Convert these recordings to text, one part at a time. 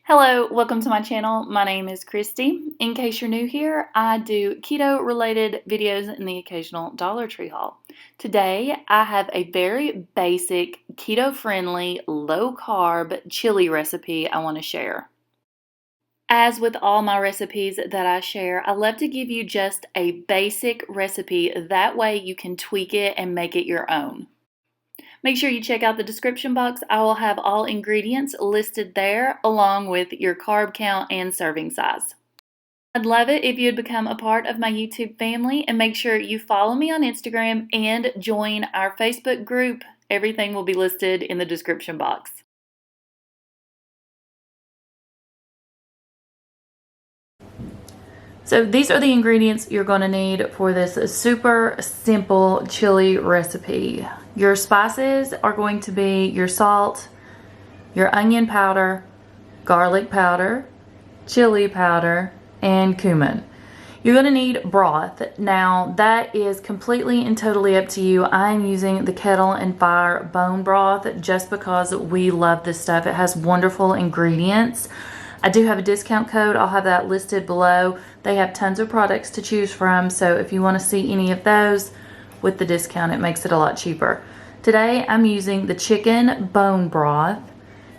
Hello, welcome to my channel. My name is Kristi. In case you're new here, I do keto related videos and the occasional Dollar Tree haul. Today, I have a very basic keto friendly low carb chili recipe I want to share. As with all my recipes that I share, I love to give you just a basic recipe. That way you can tweak it and make it your own. Make sure you check out the description box. I will have all ingredients listed there along with your carb count and serving size. I'd love it if you'd become a part of my YouTube family and make sure you follow me on Instagram and join our Facebook group. Everything will be listed in the description box. So these are the ingredients you're going to need for this super simple chili recipe. Your spices are going to be your salt, your onion powder, garlic powder, chili powder, and cumin. You're going to need broth. Now that is completely and totally up to you. I'm using the Kettle M50 bone broth just because we love this stuff. It has wonderful ingredients. I do have a discount code. I'll have that listed below. They have tons of products to choose from, so if you want to see any of those with the discount, it makes it a lot cheaper. Today, I'm using the chicken bone broth.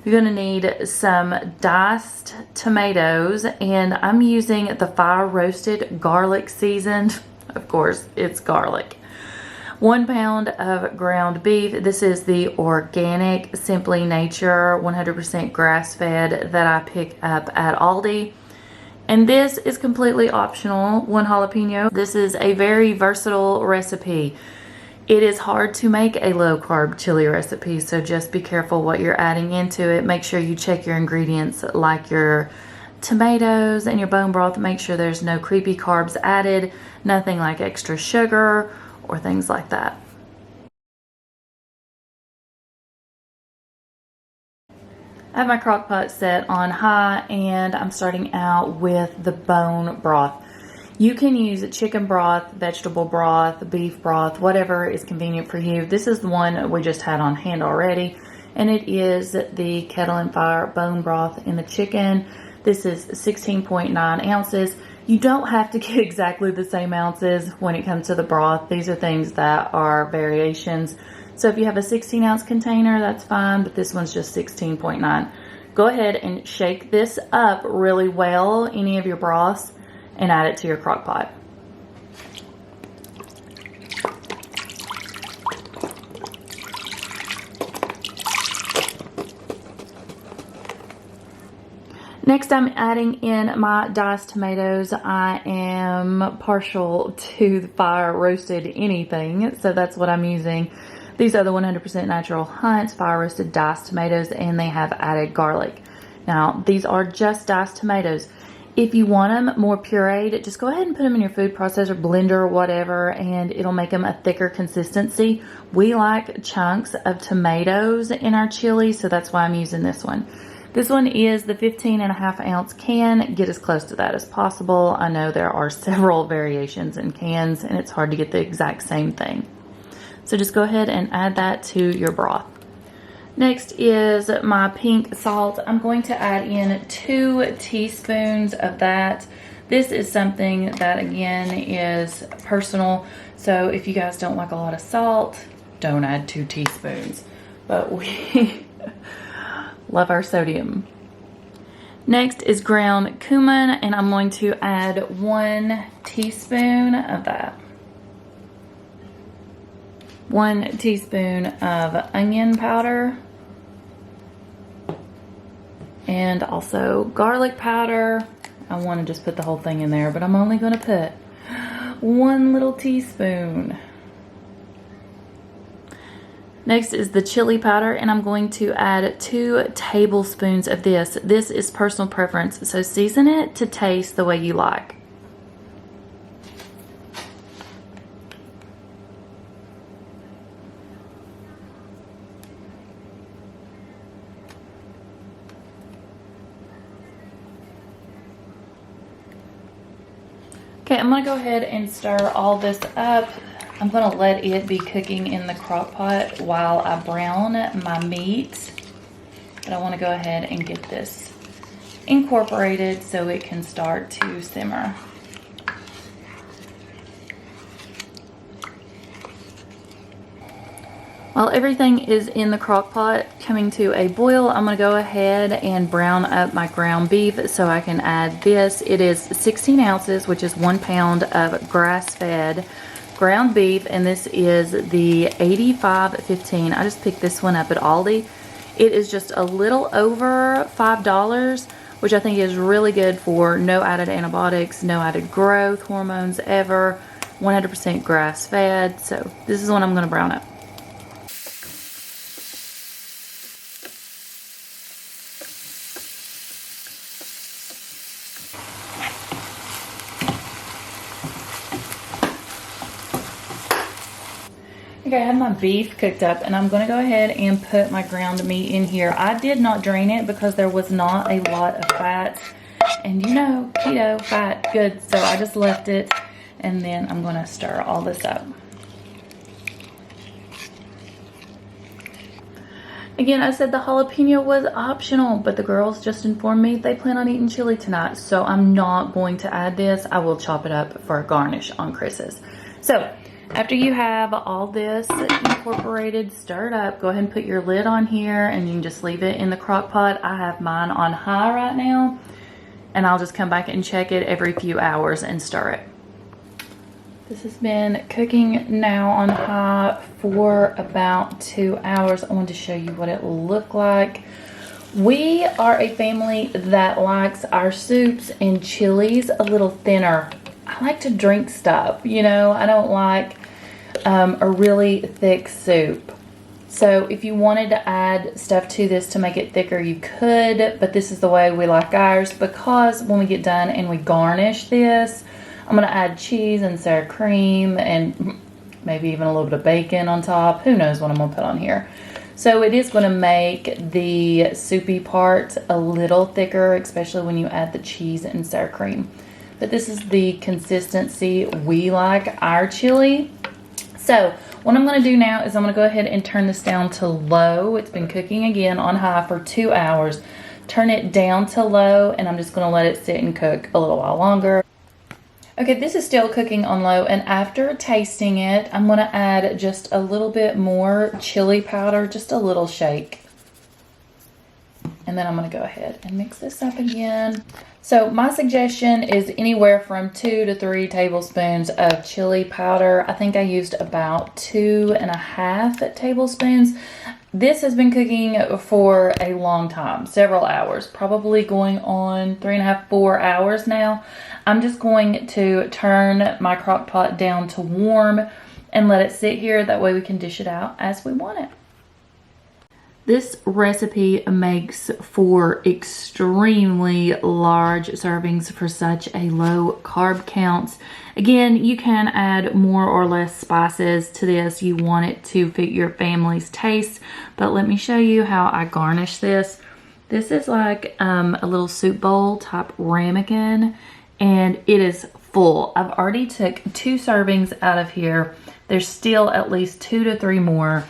You're going to need some diced tomatoes, and I'm using the fire roasted garlic seasoned. Of course, it's garlic. 1 pound of ground beef. This is the organic Simply Nature 100% grass-fed that I pick up at Aldi. And this is completely optional. 1 jalapeno. This is a very versatile recipe. It is hard to make a low-carb chili recipe, so just be careful what you're adding into it. Make sure you check your ingredients like your tomatoes and your bone broth. Make sure there's no creepy carbs added, nothing like extra sugar or things like that. I have my crock pot set on high and I'm starting out with the bone broth. You can use chicken broth, vegetable broth, beef broth, whatever is convenient for you. This is the one we just had on hand already, and it is the Kettle M50 bone broth in the chicken. This is 16.9 ounces. You don't have to get exactly the same ounces when it comes to the broth. These are things that are variations. So if you have a 16-ounce container, that's fine, but this one's just 16.9. Go ahead and shake this up really well, any of your broths, and add it to your crock pot. Next, I'm adding in my diced tomatoes. I am partial to the fire roasted anything, so that's what I'm using. These are the 100% natural Hunt's fire roasted diced tomatoes, and they have added garlic. Now, these are just diced tomatoes. If you want them more pureed, just go ahead and put them in your food processor, blender, or whatever, and it'll make them a thicker consistency. We like chunks of tomatoes in our chili, so that's why I'm using this one. This one is the 15.5 ounce can. Get as close to that as possible. I know there are several variations in cans, and it's hard to get the exact same thing. So just go ahead and add that to your broth. Next is my pink salt. I'm going to add in 2 teaspoons of that. This is something that, again, is personal. So if you guys don't like a lot of salt, don't add 2 teaspoons. But we love our sodium. Next is ground cumin, and I'm going to add 1 teaspoon of that. 1 teaspoon of onion powder, and also garlic powder. I want to just put the whole thing in there, but I'm only going to put 1 little teaspoon. Next is the chili powder, and I'm going to add 2 tablespoons of this. This is personal preference, so season it to taste the way you like. Okay, I'm going to go ahead and stir all this up. I'm going to let it be cooking in the crock pot while I brown my meat. But I want to go ahead and get this incorporated so it can start to simmer. While everything is in the crock pot coming to a boil, I'm going to go ahead and brown up my ground beef so I can add this. It is 16 ounces, which is 1 pound of grass-fed ground beef, and this is the 85.15. I just picked this one up at Aldi. It is just a little over $5, which I think is really good for no added antibiotics, no added growth hormones ever, 100% grass-fed. So this is what I'm going to brown up. Okay, I have my beef cooked up and I'm gonna go ahead and put my ground meat in here. I did not drain it because there was not a lot of fat. And you know, keto, fat, good. So I just left it and then I'm gonna stir all this up. Again, I said the jalapeno was optional, but the girls just informed me they plan on eating chili tonight. So I'm not going to add this. I will chop it up for a garnish on Chris's. So, after you have all this incorporated, stirred up, go ahead and put your lid on here and you can just leave it in the crock pot. I have mine on high right now and I'll just come back and check it every few hours and stir it. This has been cooking now on high for about 2 hours. I wanted to show you what it looked like. We are a family that likes our soups and chilies a little thinner. I like to drink stuff, you know, I don't like a really thick soup. So if you wanted to add stuff to this to make it thicker, you could, but this is the way we like ours because when we get done and we garnish this, I'm going to add cheese and sour cream and maybe even a little bit of bacon on top. Who knows what I'm going to put on here. So it is going to make the soupy part a little thicker, especially when you add the cheese and sour cream. But this is the consistency we like our chili. So what I'm going to do now is I'm going to go ahead and turn this down to low. It's been cooking again on high for 2 hours. Turn it down to low and I'm just going to let it sit and cook a little while longer. Okay, this is still cooking on low, and after tasting it, I'm going to add just a little bit more chili powder, just a little shake. And then I'm going to go ahead and mix this up again. So my suggestion is anywhere from 2 to 3 tablespoons of chili powder. I think I used about 2.5 tablespoons. This has been cooking for a long time, several hours, probably going on 3.5, 4 hours now. I'm just going to turn my crock pot down to warm and let it sit here. That way we can dish it out as we want it. This recipe makes for extremely large servings for such a low carb count. Again, you can add more or less spices to this. You want it to fit your family's taste, but let me show you how I garnish this. This is like a little soup bowl type ramekin, and it is full. I've already took 2 servings out of here. There's still at least 2 to 3 more.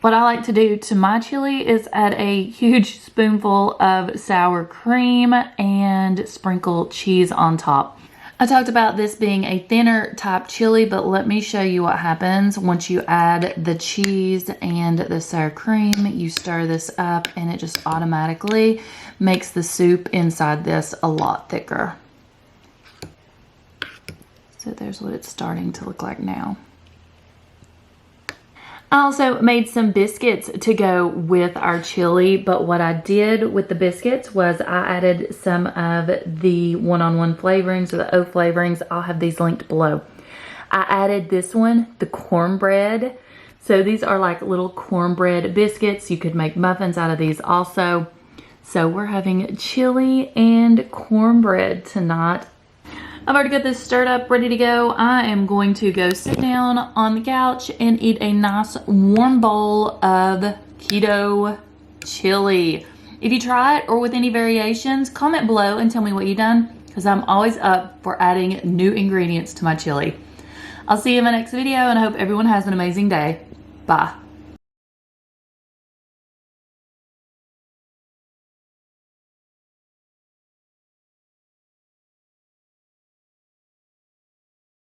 What I like to do to my chili is add a huge spoonful of sour cream and sprinkle cheese on top. I talked about this being a thinner type chili, but let me show you what happens once you add the cheese and the sour cream. You stir this up and it just automatically makes the soup inside this a lot thicker. So there's what it's starting to look like now. I also made some biscuits to go with our chili, but what I did with the biscuits was I added some of the one-on-one flavorings or the O flavorings. I'll have these linked below. I added this one, the cornbread. So these are like little cornbread biscuits. You could make muffins out of these also. So we're having chili and cornbread tonight. I've already got this stirred up, ready to go. I am going to go sit down on the couch and eat a nice warm bowl of keto chili. If you try it or with any variations, comment below and tell me what you've done, because I'm always up for adding new ingredients to my chili. I'll see you in my next video and I hope everyone has an amazing day. Bye.